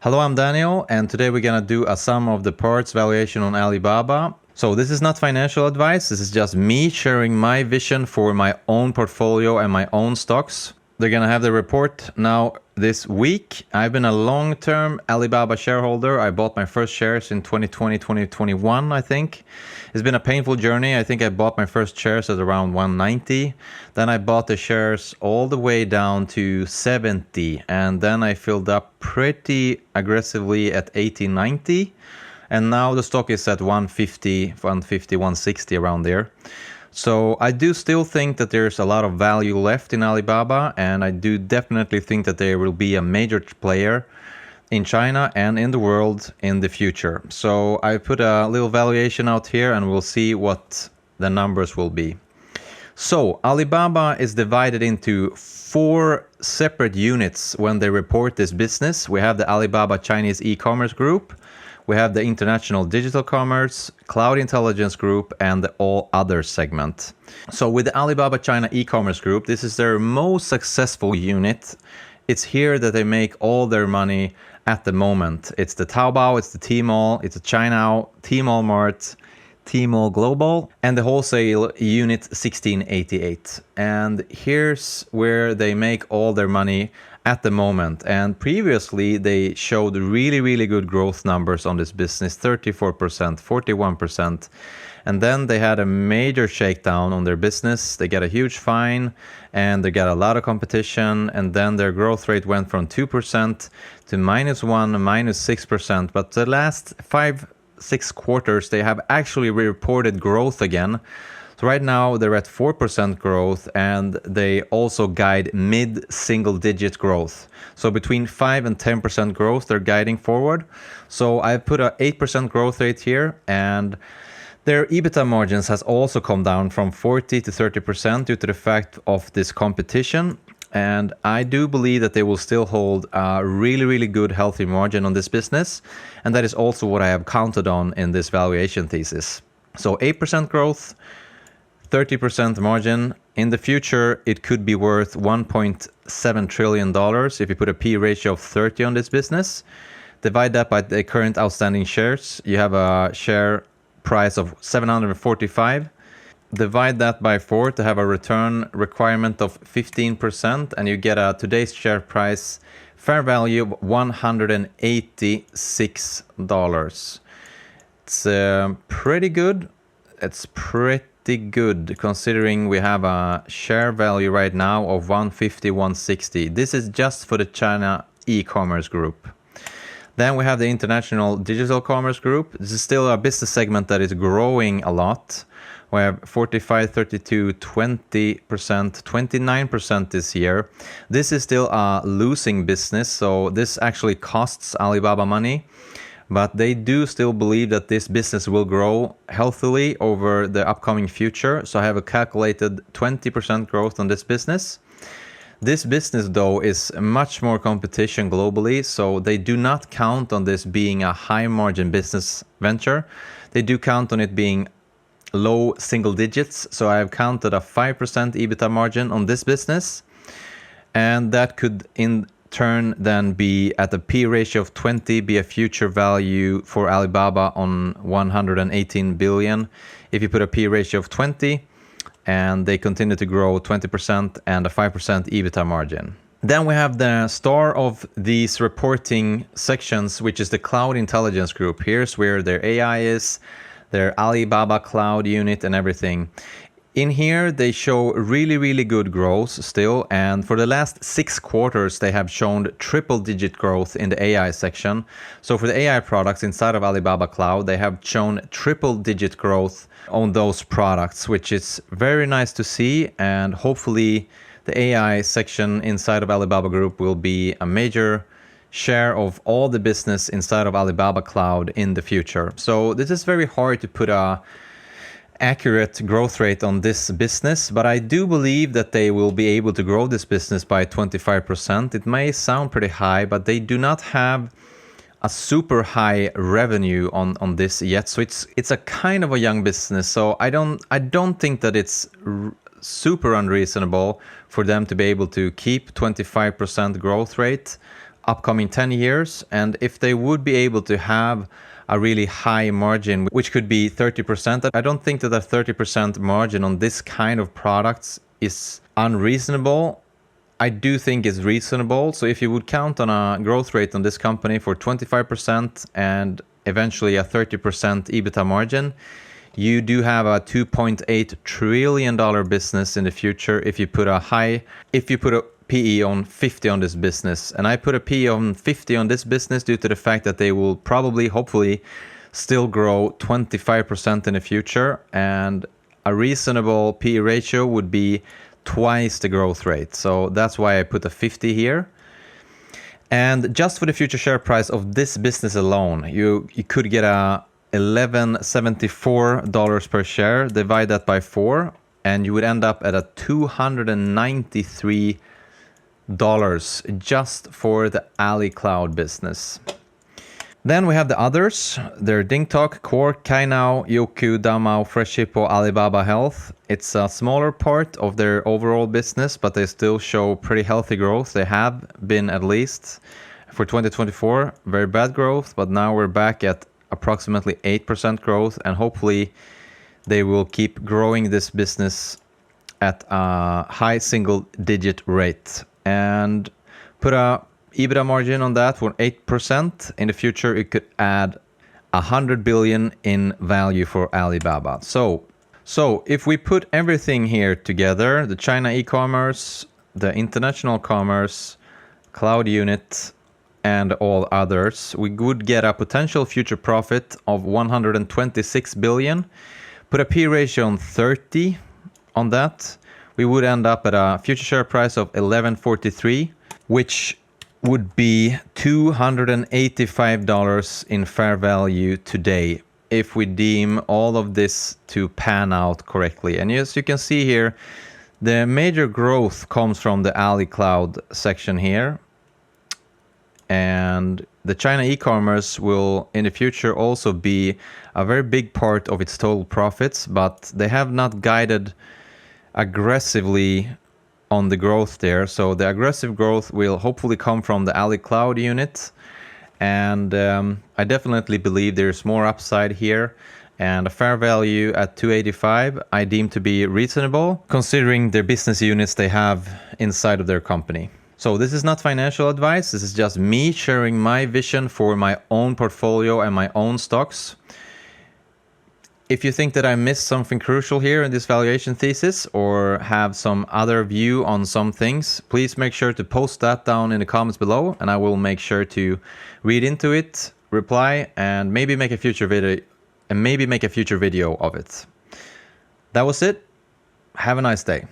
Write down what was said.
Hello, I'm Daniel, and today we're gonna do a sum of the parts valuation on Alibaba. So this is not financial advice, this is just me sharing my vision for my own portfolio and my own stocks. They're gonna have the report now this week. I've been a long-term Alibaba shareholder. I bought my first shares in 2020, 2021, I think. It's been a painful journey. I think I bought my first shares at around 190. Then I bought the shares all the way down to 70. And then I filled up pretty aggressively at 80, 90. And now the stock is at 150, 160 around there. So I do still think that there's a lot of value left in Alibaba, and I do definitely think that there will be a major player in China and in the world in the future. So I put a little valuation out here and we'll see what the numbers will be. So Alibaba is divided into 4 separate units when they report this business. We have the Alibaba Chinese e-commerce group. We have the International Digital Commerce, Cloud Intelligence Group, and the All Other segment. So with the Alibaba China e-commerce group, this is their most successful unit. It's here that they make all their money at the moment. It's the Taobao, it's the Tmall, it's the China, Tmall Mart, Tmall Global, and the wholesale unit 1688. And here's where they make all their money at the moment. And previously they showed really good growth numbers on this business, 34%, 41%. And then they had a major shakedown on their business. They got a huge fine and they got a lot of competition. And then their growth rate went from 2% to -1%, -6%. But the last 5-6 quarters, they have actually reported growth again. So right now they're at 4% growth, and they also guide mid-single digit growth. So between 5 and 10% growth they're guiding forward. So I put a 8% growth rate here, and their EBITDA margins has also come down from 40 to 30% due to the fact of this competition. And I do believe that they will still hold a really good healthy margin on this business. And that is also what I have counted on in this valuation thesis. So 8% growth, 30% margin. In the future, it could be worth $1.7 trillion if you put a P ratio of 30 on this business. Divide that by the current outstanding shares. You have a share price of 745. Divide that by 4 to have a return requirement of 15%, and you get a today's share price fair value of $186. It's pretty good. It's pretty good considering we have a share value right now of 150, 160. This is just for the China e-commerce group. Then we have the International Digital Commerce Group. This is still a business segment that is growing a lot. We have 45, 32, 20%, 29% this year. This is still a losing business, so this actually costs Alibaba money. But they do still believe that this business will grow healthily over the upcoming future. So I have a calculated 20% growth on this business. This business, though, is much more competition globally, so they do not count on this being a high margin business venture. They do count on it being low single digits, so I have counted a 5% EBITDA margin on this business. And that could in turn then be at a P ratio of 20, be a future value for Alibaba on 118 billion. If you put a P ratio of 20, and they continue to grow 20% and a 5% EBITDA margin. Then we have the star of these reporting sections, which is the Cloud Intelligence Group. Here's where their AI is, their Alibaba Cloud unit and everything. In here, they show really good growth still. And for the last 6 quarters, they have shown triple-digit growth in the AI section. So for the AI products inside of Alibaba Cloud, they have shown triple-digit growth on those products, which is very nice to see. And hopefully the AI section inside of Alibaba Group will be a major share of all the business inside of Alibaba Cloud in the future. So this is very hard to put a accurate growth rate on this business, but I do believe that they will be able to grow this business by 25%. It may sound pretty high, but they do not have a super high revenue on this yet. So it's a kind of a young business. So I don't think that it's super unreasonable for them to be able to keep 25% growth rate upcoming 10 years. And if they would be able to have a really high margin, which could be 30%, I don't think that a 30% margin on this kind of products is unreasonable. I do think it's reasonable. So if you would count on a growth rate on this company for 25% and eventually a 30% EBITDA margin, you do have a $2.8 trillion business in the future if you put a PE on 50 on this business. And I put a PE on 50 on this business due to the fact that they will probably, hopefully, still grow 25% in the future. And a reasonable PE ratio would be twice the growth rate. So that's why I put a 50 here. And just for the future share price of this business alone, you could get a $11.74 per share, divide that by 4, and you would end up at a $293 just for the AliCloud business. Then we have the others. They're DingTalk, Quark, Kainao, Youku, Damao, Freshippo, Alibaba Health. It's a smaller part of their overall business, but they still show pretty healthy growth. They have been, at least for 2024, very bad growth, but now we're back at approximately 8% growth, and hopefully they will keep growing this business at a high single-digit rate. And put a EBITDA margin on that for 8%. In the future, it could add 100 billion in value for Alibaba. So if we put everything here together, the China e-commerce, the international commerce, cloud unit, and all others, we would get a potential future profit of 126 billion. Put a P ratio on 30 on that, we would end up at a future share price of 11.43, which would be $285 in fair value today if we deem all of this to pan out correctly. And as you can see here, the major growth comes from the AliCloud section here. And the China e-commerce will in the future also be a very big part of its total profits, but they have not guided aggressively on the growth there. So the aggressive growth will hopefully come from the AliCloud unit. And I definitely believe there's more upside here. And a fair value at 285 I deem to be reasonable, considering their business units they have inside of their company. So this is not financial advice. This is just me sharing my vision for my own portfolio and my own stocks. If you think that I missed something crucial here in this valuation thesis or have some other view on some things, please make sure to post that down in the comments below, and I will make sure to read into it, reply, and maybe make a future video of it. That was it. Have a nice day.